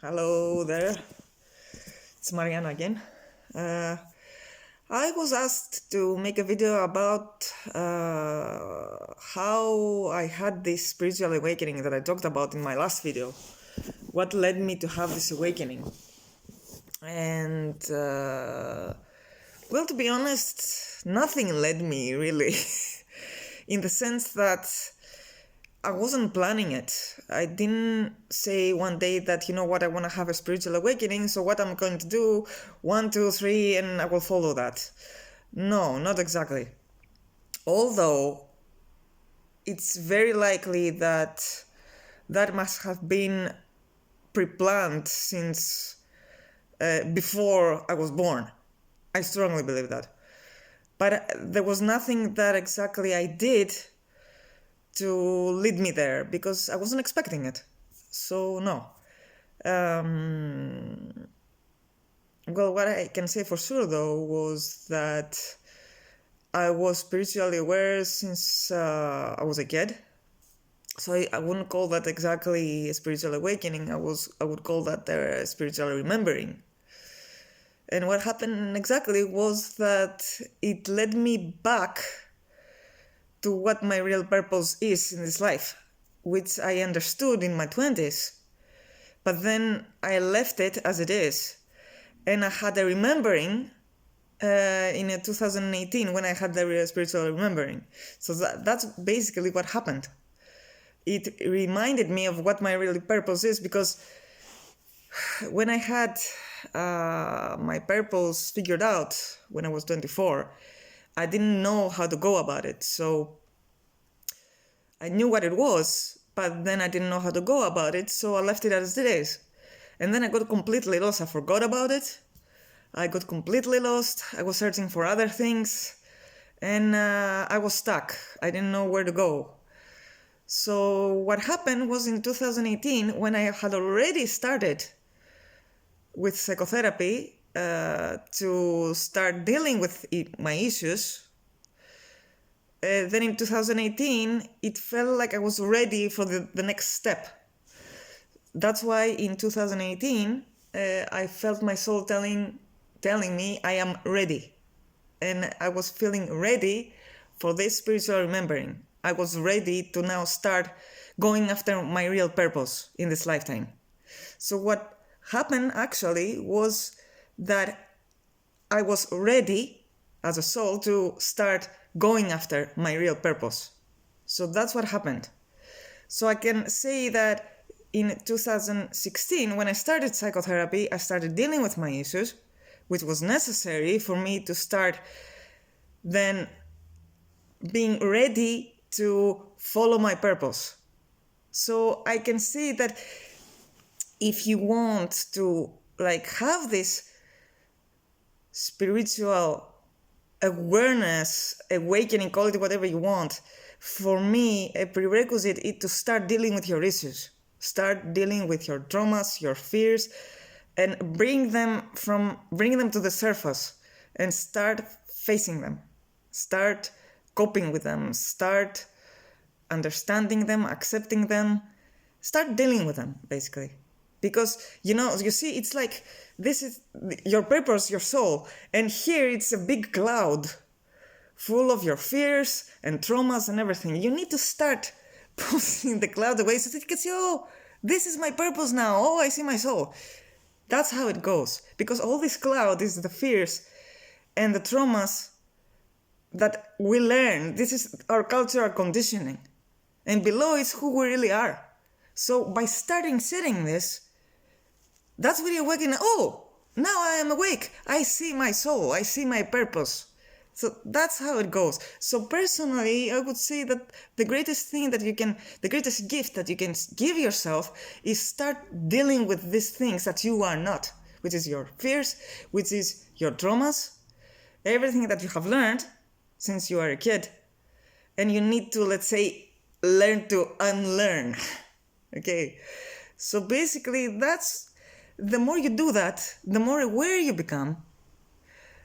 Hello there, it's Mariana again. I was asked to make a video about how I had this spiritual awakening that I talked about in my last video. What led me to have this awakening? And, well, to be honest, nothing led me really, in the sense that I wasn't planning it. I didn't say one day that, you know what, I want to have a spiritual awakening, so what I'm going to do, 1, 2, 3, and I will follow that. No, not exactly. Although, it's very likely that that must have been pre-planned since before I was born. I strongly believe that. But there was nothing that exactly I did to lead me there, because I wasn't expecting it. So no. Well, what I can say for sure though was that I was spiritually aware since I was a kid. So I wouldn't call that exactly a spiritual awakening. I would call that a spiritual remembering. And what happened exactly was that it led me back to what my real purpose is in this life, which I understood in my 20s. But then I left it as it is. And I had a remembering in 2018 when I had the real spiritual remembering. So that's basically what happened. It reminded me of what my real purpose is, because when I had my purpose figured out when I was 24, I didn't know how to go about it. So I knew what it was, but then I didn't know how to go about it, so I left it as it is. And then I got completely lost. I forgot about it. I got completely lost. I was searching for other things, and I was stuck. I didn't know where to go. So what happened was in 2018, when I had already started with psychotherapy to start dealing with my issues, then in 2018, it felt like I was ready for the next step. That's why in 2018, I felt my soul telling me I am ready. And I was feeling ready for this spiritual remembering. I was ready to now start going after my real purpose in this lifetime. So what happened actually was that I was ready as a soul to start going after my real purpose. So that's what happened. So I can say that in 2016, when I started psychotherapy, I started dealing with my issues, which was necessary for me to start then being ready to follow my purpose. So I can say that if you want to have this spiritual awareness, awakening, call it whatever you want, for me, a prerequisite is to start dealing with your issues. Start dealing with your traumas, your fears, and bring them to the surface and start facing them. Start coping with them. Start understanding them, accepting them. Start dealing with them, basically. Because, you see, it's like this is your purpose, your soul, and here it's a big cloud full of your fears and traumas and everything. You need to start pushing the cloud away so that you can see, oh, this is my purpose now. Oh, I see my soul. That's how it goes. Because all this cloud is the fears and the traumas that we learn. This is our cultural conditioning. And below is who we really are. So by starting setting this, that's really awakening. Oh, now I am awake. I see my soul. I see my purpose. So that's how it goes. So personally, I would say that the greatest gift that you can give yourself is start dealing with these things that you are not, which is your fears, which is your traumas, everything that you have learned since you are a kid. And you need to, let's say, learn to unlearn. Okay. So basically, the more you do that, the more aware you become,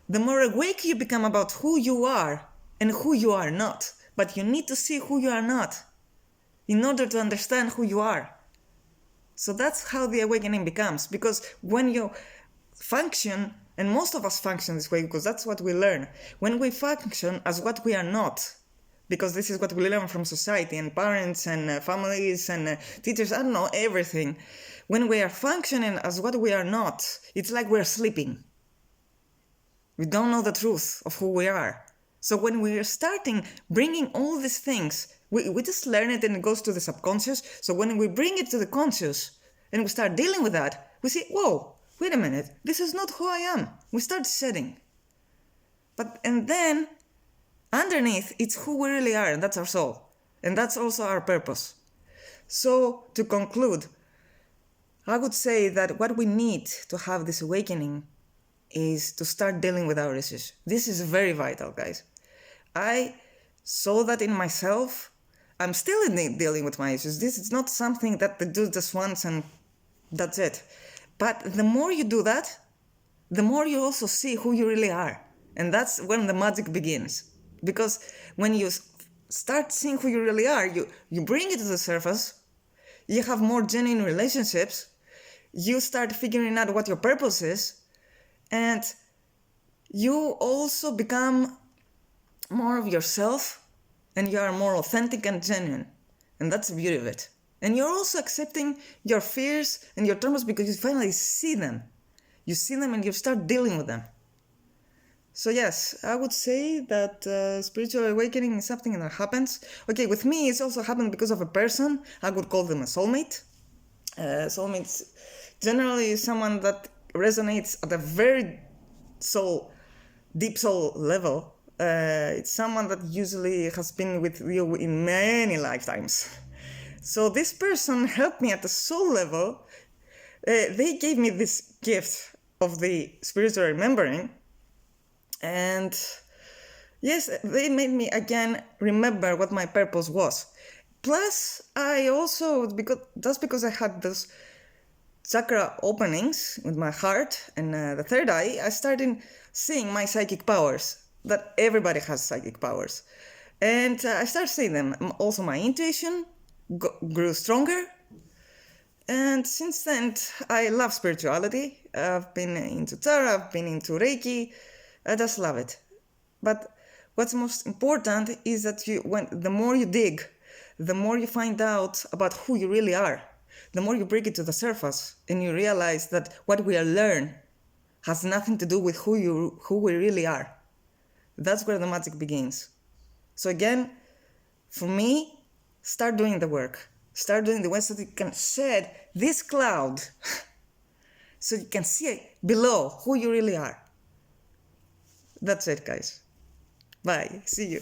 the more awake you become about who you are and who you are not. But you need to see who you are not in order to understand who you are. So that's how the awakening becomes. Because when you function, and most of us function this way because that's what we learn, when we function as what we are not, because this is what we learn from society and parents and families and teachers, I don't know, everything. When we are functioning as what we are not, it's like we're sleeping. We don't know the truth of who we are. So when we're starting bringing all these things, we just learn it and it goes to the subconscious. So when we bring it to the conscious and we start dealing with that, we see, whoa, wait a minute, this is not who I am. We start shedding. And then underneath, it's who we really are, and that's our soul. And that's also our purpose. So to conclude, I would say that what we need to have this awakening is to start dealing with our issues. This is very vital, guys. I saw that in myself. I'm still dealing with my issues. This is not something that they do just once and that's it. But the more you do that, the more you also see who you really are. And that's when the magic begins. Because when you start seeing who you really are, you bring it to the surface, you have more genuine relationships, you start figuring out what your purpose is, and you also become more of yourself, and you are more authentic and genuine. And that's the beauty of it. And you're also accepting your fears and your traumas because you finally see them. You see them and you start dealing with them. So yes, I would say that spiritual awakening is something that happens. Okay, with me it's also happened because of a person. I would call them a soulmate. Soulmates generally is someone that resonates at a very deep soul level. It's someone that usually has been with you in many lifetimes. So this person helped me at the soul level. They gave me this gift of the spiritual remembering. And yes, they made me again remember what my purpose was. Plus, I also, because I had those chakra openings with my heart and the third eye, I started seeing my psychic powers, that everybody has psychic powers. And I started seeing them. Also, my intuition grew stronger. And since then, I love spirituality. I've been into Tara, I've been into Reiki. I just love it. But what's most important is that the more you dig, the more you find out about who you really are, the more you bring it to the surface and you realize that what we learn has nothing to do with who we really are. That's where the magic begins. So again, for me, start doing the work. Start doing the work so that you can shed this cloud so you can see below who you really are. That's it, guys. Bye. See you.